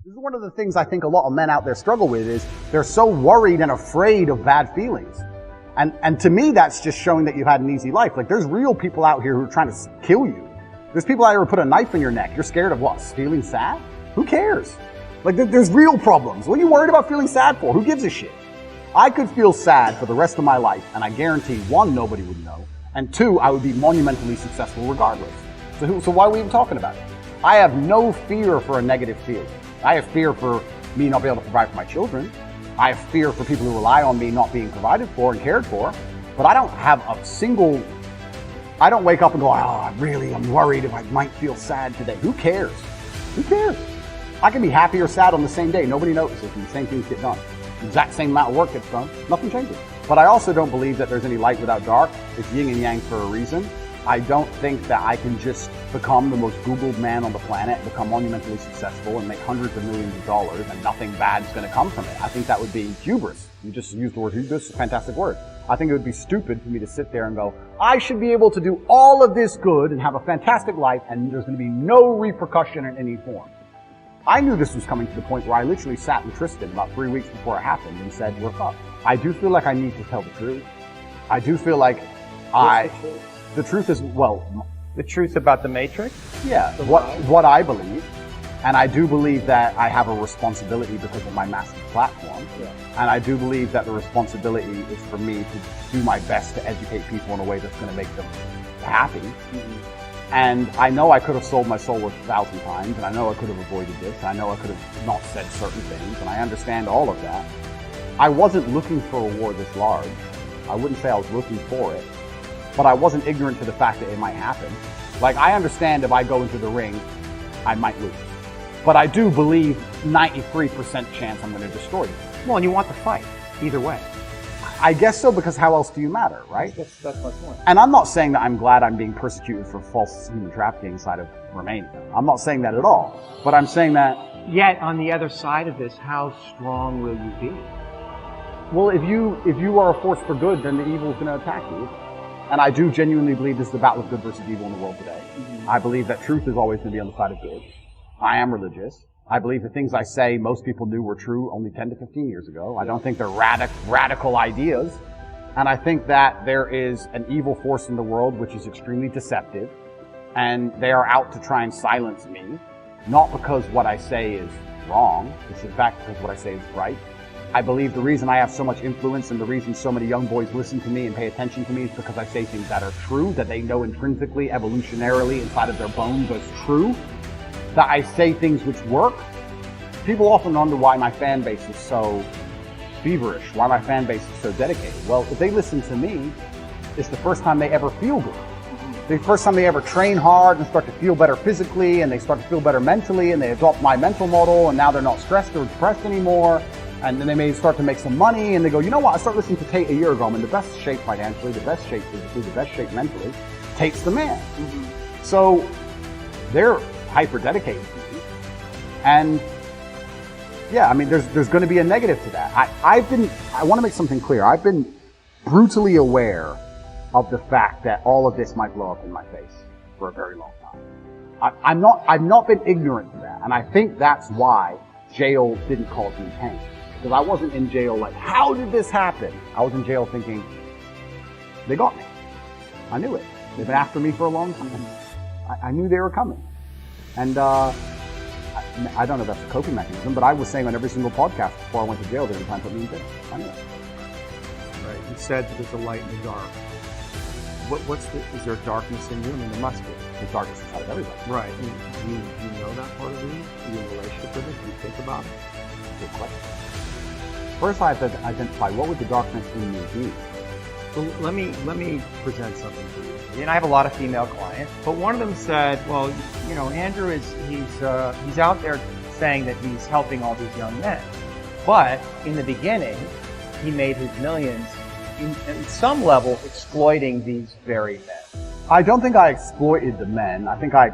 This is one of the things I think a lot of men out there struggle with is they're so worried and afraid of bad feelings. And to me, that's just showing that you've had an easy life. Like, there's real people out here who are trying to kill you. There's people out here who put a knife in your neck. You're scared of what? Feeling sad? Who cares? Like, there's real problems. What are you worried about feeling sad for? Who gives a shit? I could feel sad for the rest of my life, and I guarantee, one, nobody would know, and two, I would be monumentally successful regardless. So why are we even talking about it? I have no fear for a negative feeling. I have fear for me not being able to provide for my children. I have fear for people who rely on me not being provided for and cared for. But I don't have I don't wake up and go, I'm worried if I might feel sad today. Who cares? Who cares? I can be happy or sad on the same day. Nobody notices and the same things get done. The exact same amount of work gets done. Nothing changes. But I also don't believe that there's any light without dark. It's yin and yang for a reason. I don't think that I can just become the most Googled man on the planet, become monumentally successful, and make hundreds of millions of dollars, and nothing bad is going to come from it. I think that would be hubris. You just used the word hubris, a fantastic word. I think it would be stupid for me to sit there and go, I should be able to do all of this good and have a fantastic life, and there's going to be no repercussion in any form. I knew this was coming to the point where I literally sat with Tristan about 3 weeks before it happened and said, we're fucked. I do feel like I need to tell the truth. I do feel like the truth is, the truth about the Matrix? Yeah, what I believe. And I do believe that I have a responsibility because of my massive platform. Yeah. And I do believe that the responsibility is for me to do my best to educate people in a way that's going to make them happy. Mm-hmm. And I know I could have sold my soul 1,000 times, and I know I could have avoided this, and I know I could have not said certain things, and I understand all of that. I wasn't looking for a war this large. I wouldn't say I was looking for it. But I wasn't ignorant to the fact that it might happen. Like, I understand if I go into the ring, I might lose. But I do believe 93% chance I'm going to destroy you. Well, and you want the fight, either way. I guess so, because how else do you matter, right? That's my point. And I'm not saying that I'm glad I'm being persecuted for false human trafficking inside of Romania. I'm not saying that at all. But I'm saying that... Yet, on the other side of this, how strong will you be? Well, if you are a force for good, then the evil is going to attack you. And I do genuinely believe this is the battle of good versus evil in the world today. Mm-hmm. I believe that truth is always going to be on the side of good. I am religious. I believe the things I say most people knew were true only 10 to 15 years ago. I don't think they're radical ideas. And I think that there is an evil force in the world which is extremely deceptive. And they are out to try and silence me. Not because what I say is wrong. It's in fact because what I say is right. I believe the reason I have so much influence and the reason so many young boys listen to me and pay attention to me is because I say things that are true, that they know intrinsically, evolutionarily, inside of their bones as true, that I say things which work. People often wonder why my fan base is so feverish, why my fan base is so dedicated. Well, if they listen to me, it's the first time they ever feel good. The first time they ever train hard and start to feel better physically, and they start to feel better mentally, and they adopt my mental model, and now they're not stressed or depressed anymore. And then they may start to make some money, and they go, you know what, I started listening to Tate a year ago. I'm in the best shape financially, the best shape physically, the best shape mentally. Tate's the man. Mm-hmm. So they're hyper dedicated to me. And yeah, I mean, there's going to be a negative to that. I want to make something clear. I've been brutally aware of the fact that all of this might blow up in my face for a very long time. I've not been ignorant to that. And I think that's why jail didn't cause me pain. Because I wasn't in jail like, how did this happen? I was in jail thinking, they got me. I knew it. They've been after me for a long time. I knew they were coming. And I don't know if that's a coping mechanism, but I was saying on every single podcast before I went to jail, they were trying to put me in jail. I knew it. Right. You said there's a light in the dark. Is there darkness in you? I mean, there must be. There's darkness inside of everybody. Right. Do you know that part of you? Are you in a relationship with it? Do you think about it? Good question. First, I have to identify what would the darkness in me be. Well, let me present something to you. And I have a lot of female clients, but one of them said, well, you know, Andrew he's out there saying that he's helping all these young men, but in the beginning, he made his millions in some level exploiting these very men. I don't think I exploited the men. I think I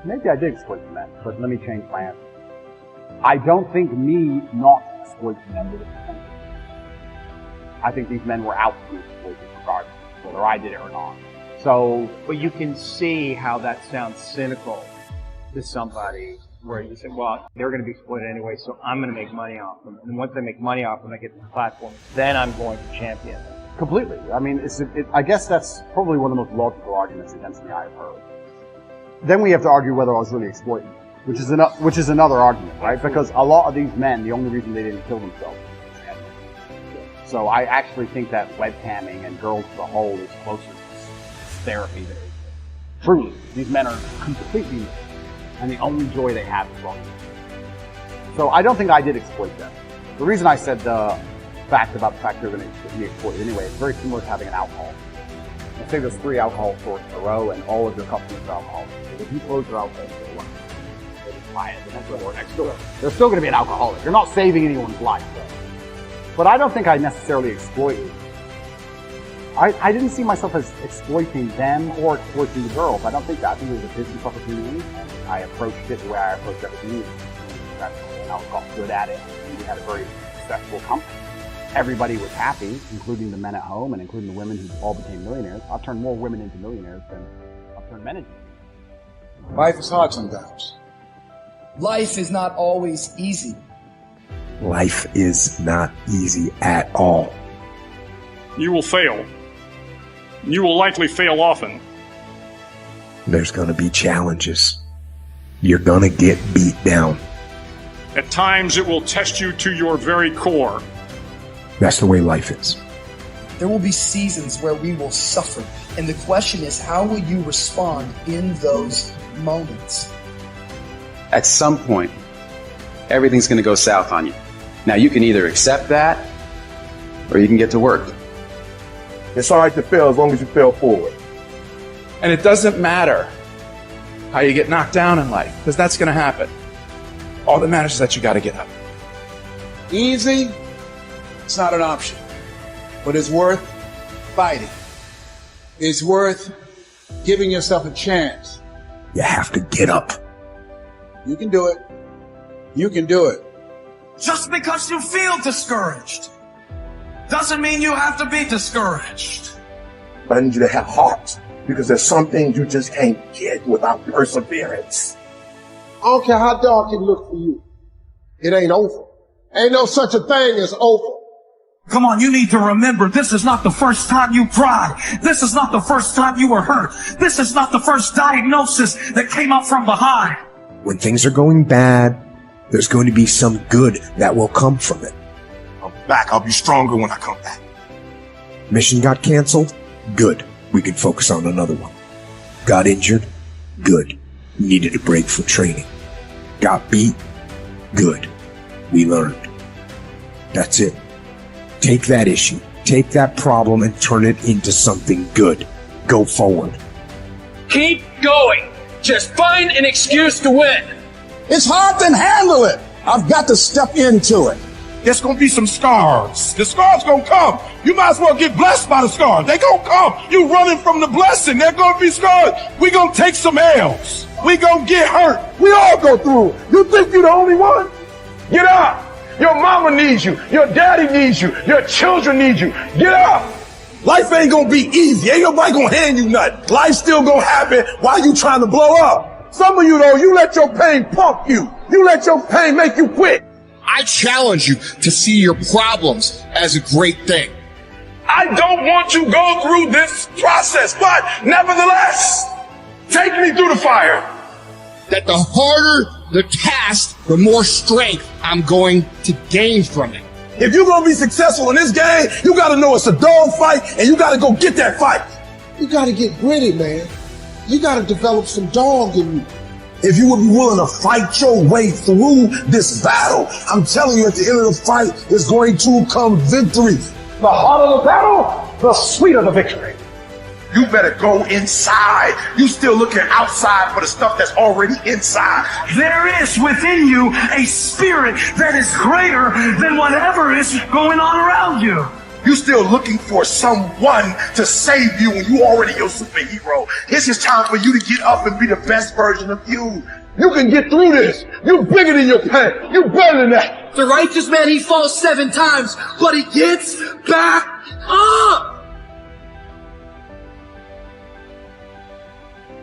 maybe I did exploit the men, but let me change my answer. I don't think me not exploiting them would have been. I think these men were out to exploit it regardless, whether I did it or not. So, but you can see how that sounds cynical to somebody where you say, well, they're going to be exploited anyway, so I'm going to make money off them. And once I make money off them, I get the platform. Then I'm going to champion them. Completely. I mean, I guess that's probably one of the most logical arguments against me I've heard. Then we have to argue whether I was really exploiting them, which is another argument, right? Because a lot of these men, the only reason they didn't kill themselves was admin. So I actually think that webcamming and girls as a whole is closer to therapy than truly. These men are completely, and the only joy they have is wrong. So I don't think I did exploit them. The reason I said the fact about the fact they're going to be exploited anyway, it's very similar to having an alcohol. Let's say there's 3 alcohol stores in a row and all of your customers are alcoholics. If you close your alcohol store, they just buy it the next door next door. They're still going to be an alcoholic. You're not saving anyone's life. But I don't think I necessarily exploited. I didn't see myself as exploiting them or exploiting the girls. I don't think that. I think it was a business opportunity, and I approached it the way I approached everything. I got good at it. We had a very successful company. Everybody was happy, including the men at home and including the women who all became millionaires. I've turned more women into millionaires than I've turned men into millionaires. Life is hard sometimes. Life is not always easy. Life is not easy at all. You will fail. You will likely fail often. There's going to be challenges. You're going to get beat down. At times, it will test you to your very core. That's the way life is. There will be seasons where we will suffer. And the question is, how will you respond in those moments? At some point, everything's going to go south on you. Now, you can either accept that, or you can get to work. It's all right to fail as long as you fail forward. And it doesn't matter how you get knocked down in life, because that's going to happen. All that matters is that you got to get up. Easy, it's not an option. But it's worth fighting. It's worth giving yourself a chance. You have to get up. You can do it. You can do it. Just because you feel discouraged doesn't mean you have to be discouraged. But I need you to have heart, because there's some things you just can't get without perseverance. I don't care how dark it looks for you. It ain't over. Ain't no such a thing as over. Come on, you need to remember, this is not the first time you cried. This is not the first time you were hurt. This is not the first diagnosis that came up from behind. When things are going bad, there's going to be some good that will come from it. I'm back. I'll be stronger when I come back. Mission got canceled? Good. We can focus on another one. Got injured? Good. Needed a break for training. Got beat? Good. We learned. That's it. Take that issue, take that problem and turn it into something good. Go forward. Keep going. Just find an excuse to win. It's hard to handle it. I've got to step into it. There's gonna be some scars. The scars gonna come. You might as well get blessed by the scars. They gonna come. You running from the blessing. They're gonna be scars. We gonna take some L's. We gonna get hurt. We all go through it. You think you're the only one? Get up. Your mama needs you. Your daddy needs you. Your children need you. Get up. Life ain't gonna be easy. Ain't nobody gonna hand you nothing. Life's still gonna happen while you trying to blow up. Some of you though, you let your pain pump you. You let your pain make you quit. I challenge you to see your problems as a great thing. I don't want you to go through this process, but nevertheless, take me through the fire. That the harder the task, the more strength I'm going to gain from it. If you're going to be successful in this game, you got to know it's a dog fight and you got to go get that fight. You got to get gritty, man. You got to develop some dog in you. If you would be willing to fight your way through this battle, I'm telling you, at the end of the fight is going to come victory. The harder the battle, the sweeter the victory. You better go inside. You still looking outside for the stuff that's already inside. There is within you a spirit that is greater than whatever is going on around you. You still looking for someone to save you when you already your superhero. It's just time for you to get up and be the best version of you. You can get through this. You're bigger than your pain. You're better than that. The righteous man, he falls 7 times, but he gets back up.